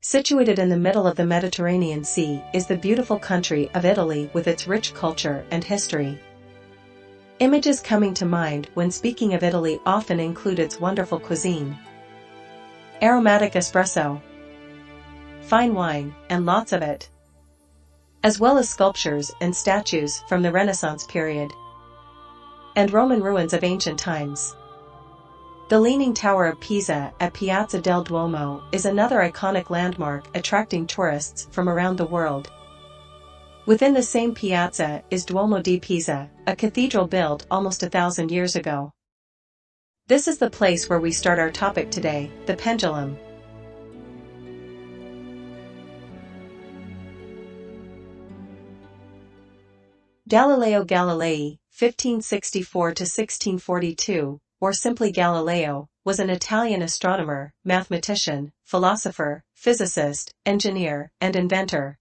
Situated in the middle of the Mediterranean Sea is the beautiful country of Italy with its rich culture and history. Images coming to mind when speaking of Italy often include its wonderful cuisine, aromatic espresso, fine wine, and lots of it, as well as sculptures and statues from the Renaissance period, and Roman ruins of ancient times. The Leaning Tower of Pisa at Piazza del Duomo is another iconic landmark attracting tourists from around the world. Within the same piazza is Duomo di Pisa, a cathedral built almost 1,000 years ago. This is the place where we start our topic today, the pendulum. Galileo Galilei, 1564–1642, or simply Galileo, was an Italian astronomer, mathematician, philosopher, physicist, engineer, and inventor.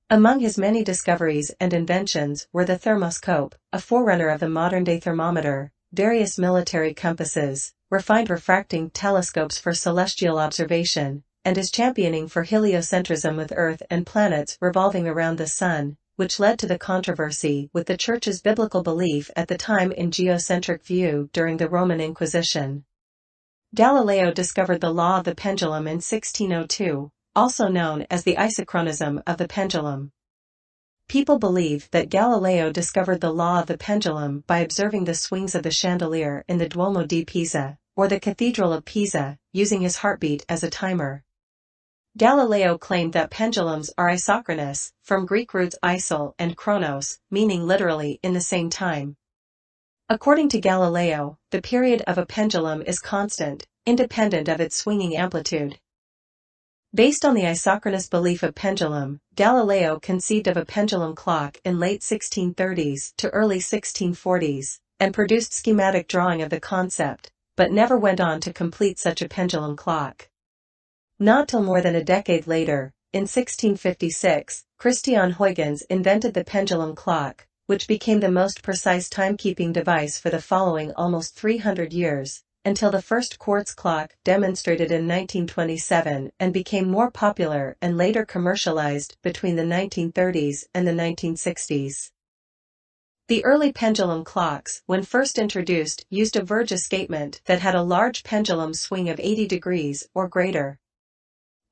Among his many discoveries and inventions were the thermoscope, a forerunner of the modern-day thermometer, various military compasses, refined refracting telescopes for celestial observation, and his championing for heliocentrism with Earth and planets revolving around the Sun, which led to the controversy with the Church's biblical belief at the time in geocentric view during the Roman Inquisition. Galileo discovered the law of the pendulum in 1602, also known as the isochronism of the pendulum. People believe that Galileo discovered the law of the pendulum by observing the swings of the chandelier in the Duomo di Pisa, or the Cathedral of Pisa, using his heartbeat as a timer. Galileo claimed that pendulums are isochronous, from Greek roots isol and chronos, meaning literally in the same time. According to Galileo, the period of a pendulum is constant, independent of its swinging amplitude. Based on the isochronous belief of pendulum, Galileo conceived of a pendulum clock in late 1630s to early 1640s, and produced schematic drawing of the concept, but never went on to complete such a pendulum clock. Not till more than a decade later, in 1656, Christian Huygens invented the pendulum clock, which became the most precise timekeeping device for the following almost 300 years, until the first quartz clock demonstrated in 1927 and became more popular and later commercialized between the 1930s and the 1960s. The early pendulum clocks, when first introduced, used a verge escapement that had a large pendulum swing of 80 degrees or greater.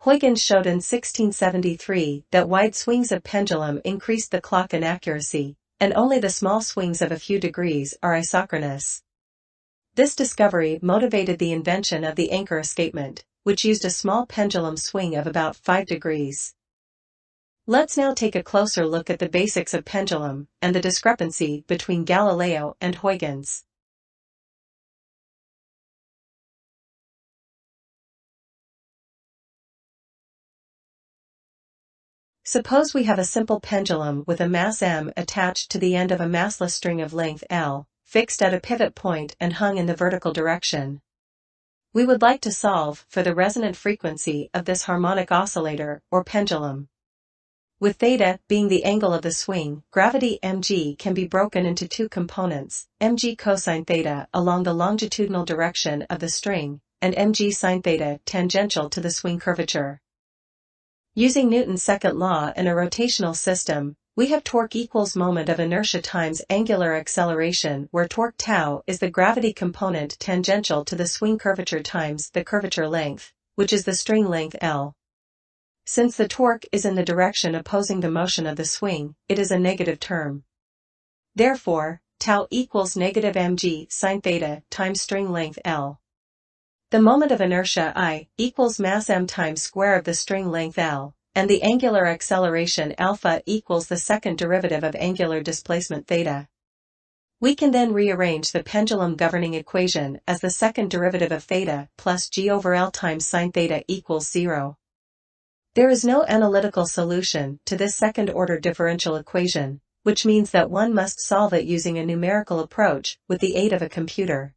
Huygens showed in 1673 that wide swings of pendulum increased the clock inaccuracy, and only the small swings of a few degrees are isochronous. This discovery motivated the invention of the anchor escapement, which used a small pendulum swing of about 5 degrees. Let's now take a closer look at the basics of pendulum and the discrepancy between Galileo and Huygens. Suppose we have a simple pendulum with a mass m attached to the end of a massless string of length L, fixed at a pivot point and hung in the vertical direction. We would like to solve for the resonant frequency of this harmonic oscillator or pendulum. With theta being the angle of the swing, gravity mg can be broken into two components, mg cosine theta along the longitudinal direction of the string, and mg sine theta tangential to the swing curvature. Using Newton's second law in a rotational system, we have torque equals moment of inertia times angular acceleration, where torque tau is the gravity component tangential to the swing curvature times the curvature length, which is the string length L. Since the torque is in the direction opposing the motion of the swing, it is a negative term. Therefore, tau equals negative mg sine theta times string length L. The moment of inertia I equals mass m times square of the string length L, and the angular acceleration alpha equals the second derivative of angular displacement theta. We can then rearrange the pendulum governing equation as the second derivative of theta plus g over L times sine theta equals 0. There is no analytical solution to this second-order differential equation, which means that one must solve it using a numerical approach with the aid of a computer.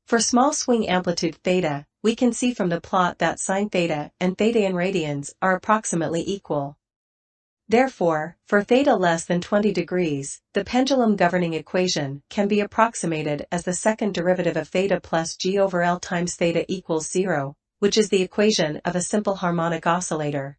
For small swing amplitude theta, we can see from the plot that sine theta and theta in radians are approximately equal. Therefore, for theta less than 20 degrees, the pendulum governing equation can be approximated as the second derivative of theta plus g over L times theta equals 0, which is the equation of a simple harmonic oscillator.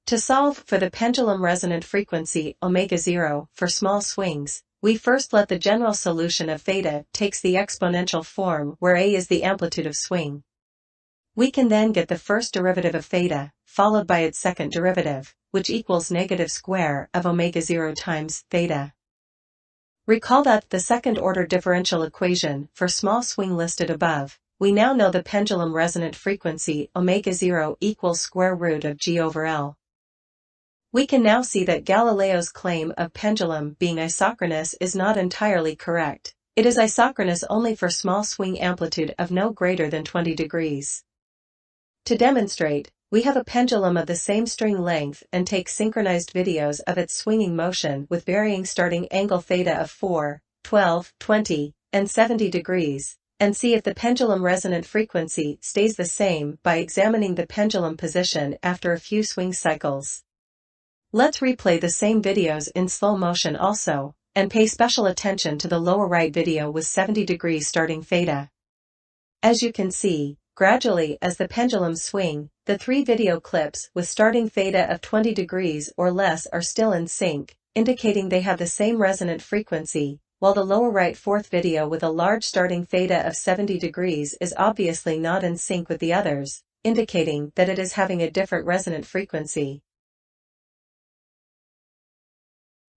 To solve for the pendulum resonant frequency omega-0 for small swings, we first let the general solution of theta takes the exponential form where a is the amplitude of swing. We can then get the first derivative of theta, followed by its second derivative, which equals negative square of omega-0 times theta. Recall that the second-order differential equation for small swing listed above, we now know the pendulum resonant frequency omega-0 equals square root of g over L. We can now see that Galileo's claim of pendulum being isochronous is not entirely correct. It is isochronous only for small swing amplitude of no greater than 20 degrees. To demonstrate, we have a pendulum of the same string length and take synchronized videos of its swinging motion with varying starting angle theta of 4, 12, 20, and 70 degrees, and see if the pendulum resonant frequency stays the same by examining the pendulum position after a few swing cycles. Let's replay the same videos in slow motion also, and pay special attention to the lower right video with 70 degrees starting theta. As you can see, gradually as the pendulums swing, the 3 video clips with starting theta of 20 degrees or less are still in sync, indicating they have the same resonant frequency, while the lower right 4th video with a large starting theta of 70 degrees is obviously not in sync with the others, indicating that it is having a different resonant frequency.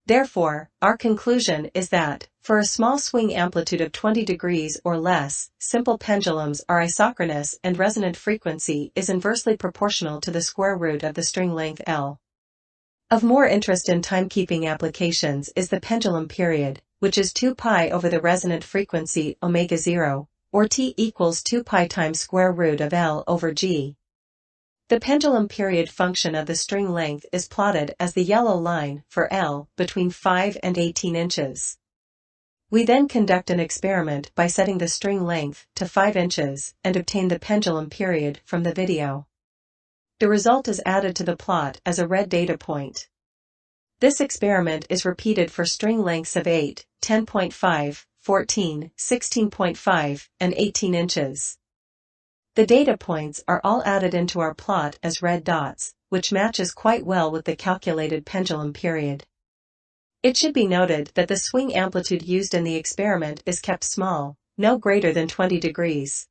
Therefore, our conclusion is that, for a small swing amplitude of 20 degrees or less, simple pendulums are isochronous and resonant frequency is inversely proportional to the square root of the string length L. Of more interest in timekeeping applications is the pendulum period, which is 2 pi over the resonant frequency omega-0, or t equals 2 pi times square root of L over g. The pendulum period function of the string length is plotted as the yellow line for L between 5 and 18 inches. We then conduct an experiment by setting the string length to 5 inches and obtain the pendulum period from the video. The result is added to the plot as a red data point. This experiment is repeated for string lengths of 8, 10.5, 14, 16.5, and 18 inches. The data points are all added into our plot as red dots, which matches quite well with the calculated pendulum period. It should be noted that the swing amplitude used in the experiment is kept small, no greater than 20 degrees.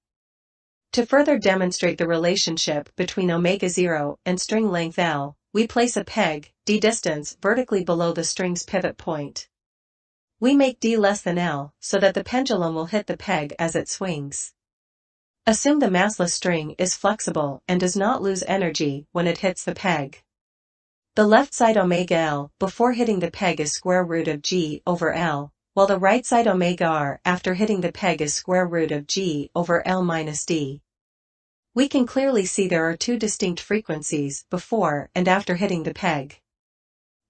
To further demonstrate the relationship between omega-0 and string length L, we place a peg, d distance, vertically below the string's pivot point. We make d less than L so that the pendulum will hit the peg as it swings. Assume the massless string is flexible and does not lose energy when it hits the peg. The left side omega L before hitting the peg is square root of g over L, while the right side omega R after hitting the peg is square root of g over L minus d. We can clearly see there are 2 distinct frequencies before and after hitting the peg.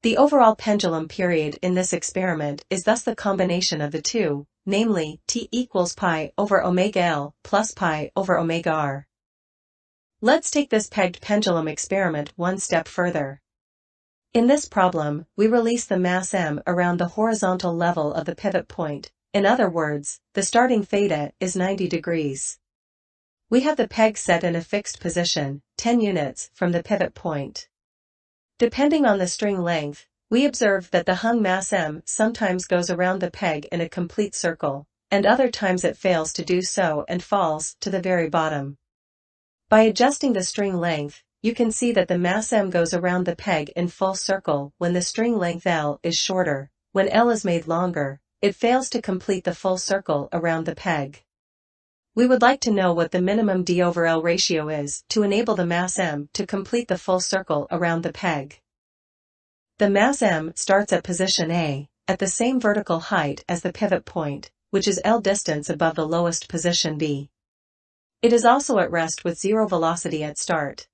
The overall pendulum period in this experiment is thus the combination of the two, namely, t equals pi over omega L plus pi over omega R. Let's take this pegged pendulum experiment one step further. In this problem, we release the mass m around the horizontal level of the pivot point. In other words, the starting theta is 90 degrees. We have the peg set in a fixed position, 10 units from the pivot point. Depending on the string length, we observe that the hung mass m sometimes goes around the peg in a complete circle, and other times it fails to do so and falls to the very bottom. By adjusting the string length, you can see that the mass m goes around the peg in full circle when the string length L is shorter. When L is made longer, it fails to complete the full circle around the peg. We would like to know what the minimum d over L ratio is to enable the mass m to complete the full circle around the peg. The mass m starts at position A, at the same vertical height as the pivot point, which is L distance above the lowest position B. It is also at rest with 0 velocity at start.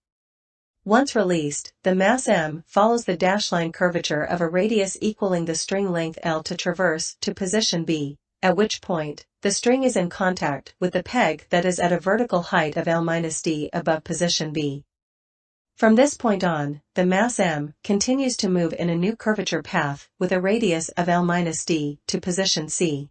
Once released, the mass m follows the dashed line curvature of a radius equaling the string length L to traverse to position B, at which point, the string is in contact with the peg that is at a vertical height of L-d above position B. From this point on, the mass m continues to move in a new curvature path with a radius of L-d to position C.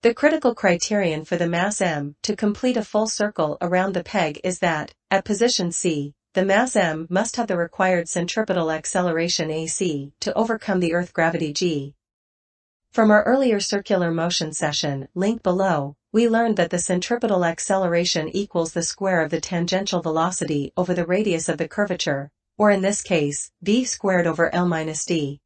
The critical criterion for the mass m to complete a full circle around the peg is that, at position C, the mass m must have the required centripetal acceleration ac to overcome the Earth gravity g. From our earlier circular motion session, linked below, we learned that the centripetal acceleration equals the square of the tangential velocity over the radius of the curvature, or in this case, v squared over L minus d.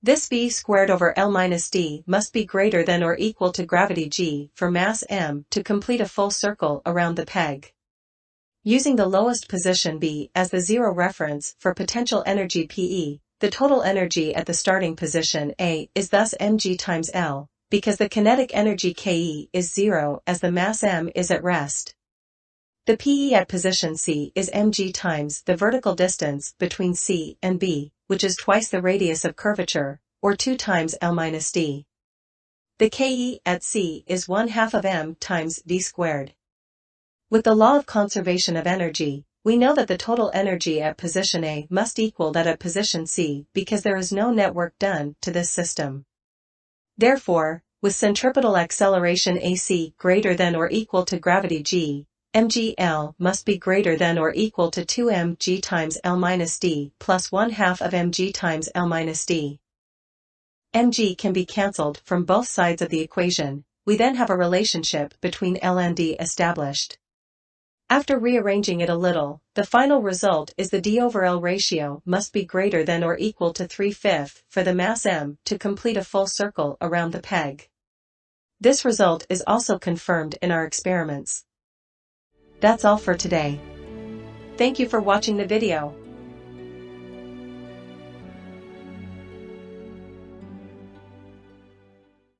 This v squared over L minus d must be greater than or equal to gravity g for mass m to complete a full circle around the peg. Using the lowest position B as the zero reference for potential energy Pe, the total energy at the starting position A is thus mg times L, because the kinetic energy Ke is zero as the mass m is at rest. The Pe at position C is mg times the vertical distance between C and B, which is twice the radius of curvature, or 2 times L minus d. The Ke at C is 1/2 of m times v squared. With the law of conservation of energy, we know that the total energy at position A must equal that at position C because there is no net work done to this system. Therefore, with centripetal acceleration AC greater than or equal to gravity g, mgL must be greater than or equal to 2mg times L minus d plus 1/2 of mg times L minus d. mg can be cancelled from both sides of the equation. We then have a relationship between L and d established. After rearranging it a little, the final result is the d over L ratio must be greater than or equal to 3/5 for the mass m to complete a full circle around the peg. This result is also confirmed in our experiments. That's all for today. Thank you for watching the video.